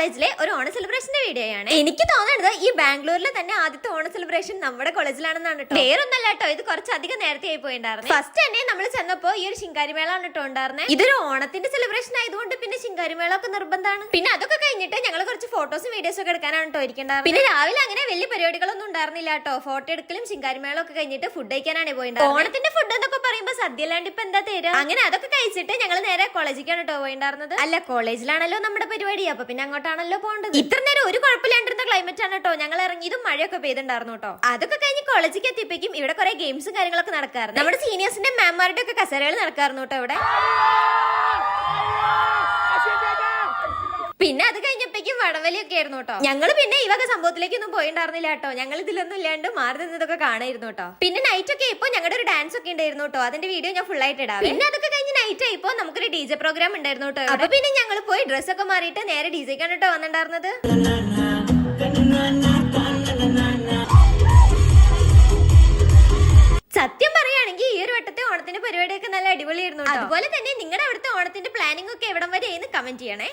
കോളേജിലെ ഒരു ഓണ സെലിബ്രേഷന്റെ വീഡിയോ ആണ്. എനിക്ക് തോന്നുന്നത് ഈ ബാംഗ്ലൂരിലെ തന്നെ ആദ്യത്തെ ഓണ സെലിബ്രേഷൻ നമ്മുടെ കോളേജിലാണെന്നാണ് കേട്ടോ. വേറൊന്നല്ല കേട്ടോ, ഇത് കുറച്ചധികം നേരത്തെ ആയി പോയിണ്ടായിരുന്നു. ഫസ്റ്റ് തന്നെ നമ്മൾ ചെന്നപ്പോ ഈ ഒരു ശിങ്കാരിമേള ആണ് കേട്ടോ ഉണ്ടായിരുന്നത്. ഇതൊരു ഓണത്തിന്റെ സെലിബ്രേഷൻ ആയതുകൊണ്ട് പിന്നെ ശിങ്കാരിമേള ഒക്കെ നിർബന്ധമാണ്. പിന്നെ അതൊക്കെ കഴിഞ്ഞിട്ട് ഞങ്ങൾ കുറച്ച് ഫോട്ടോസും വീഡിയോസും ഒക്കെ എടുക്കാനാണ് കേട്ടോ ഇരിക്കേണ്ടത്. പിന്നെ രാവിലെ അങ്ങനെ വലിയ പരിപാടികളൊന്നും ഉണ്ടായിരുന്നില്ല കേട്ടോ. ഫോട്ടോ എടുക്കലും ശിങ്കാരിമേള ഒക്കെ കഴിഞ്ഞിട്ട് ഫുഡ് കഴിക്കാനാണ് പോയിണ്ടായിരുന്നത്. ഓണത്തിന്റെ ഫുഡ് എന്നൊക്കെ പറയുമ്പോ സദ്യ അല്ലാണ്ട് ഇപ്പൊ എന്താ തരാ. അങ്ങനെ അതൊക്കെ കഴിച്ചിട്ട് ഞങ്ങൾ നേരെ കോളേജിലേക്കാണ് കേട്ടോ പോയിണ്ടായിരുന്നത്. അല്ല, കോളേജിലാണല്ലോ നമ്മുടെ പരിപാടി, അപ്പൊ പിന്നെ അങ്ങോട്ടാണല്ലോ പോകേണ്ടത്. ഇത്ര നേരം ഒരു കുഴപ്പമില്ലാണ്ടിരുന്ന ക്ലൈമറ്റ് ആണ് കേട്ടോ. ഞങ്ങൾ ഇറങ്ങിയതും മഴയൊക്കെ പെയ്തിട്ടുണ്ടായിരുന്നു കേട്ടോ. അതൊക്കെ കഴിഞ്ഞ് കോളേജിലേക്ക് എത്തിയപ്പോഴേക്കും ഇവിടെ കുറെ ഗെയിംസും കാര്യങ്ങളൊക്കെ നടക്കാറുണ്ട്. നമ്മുടെ സീനിയേഴ്സിന്റെ മാമാരുടെ ഒക്കെ കസേരകൾ നടക്കാറുണ്ട് കേട്ടോ ഇവിടെ. പിന്നെ അത് കഴിഞ്ഞപ്പോഴേക്കും വടംവലിയൊക്കെ ആയിരുന്നു കേട്ടോ. ഞങ്ങൾ പിന്നെ ഈ വക സംഭവത്തിലേക്കൊന്നും പോയിണ്ടായിരുന്നില്ല കേട്ടോ. ഞങ്ങൾ ഇതിലൊന്നും ഇല്ലാണ്ട് മാറി നിന്നതൊക്കെ കാണായിരുന്നു കേട്ടോ. പിന്നെ നൈറ്റ് ഒക്കെ ഇപ്പൊ ഞങ്ങളുടെ ഒരു ഡാൻസ് ഒക്കെ ഉണ്ടായിരുന്നു കേട്ടോ. അതിന്റെ വീഡിയോ ഞാൻ ഫുൾ ആയിട്ട് ഇടാം. പിന്നെ അതൊക്കെ കഴിഞ്ഞ് നൈറ്റ് ആയിപ്പോ നമുക്കൊരു DJ പ്രോഗ്രാം ഉണ്ടായിരുന്നു കേട്ടോ. അപ്പൊ പിന്നെ ഞങ്ങൾ പോയി ഡ്രസ്സൊക്കെ മാറിയിട്ട് നേരെ DJക്കാണ് കേട്ടോ വന്നിട്ടുണ്ടായിരുന്നത്. സത്യം പറയുകയാണെങ്കിൽ ഈ ഒരു വട്ടത്തെ ഓണത്തിന്റെ പരിപാടിയൊക്കെ നല്ല അടിപൊളിയായിരുന്നു. അതുപോലെ തന്നെ നിങ്ങളുടെ അവിടുത്തെ ഓണത്തിന്റെ പ്ലാനിംഗ് ഒക്കെ എവിടം വരെ കമന്റ് ചെയ്യണേ.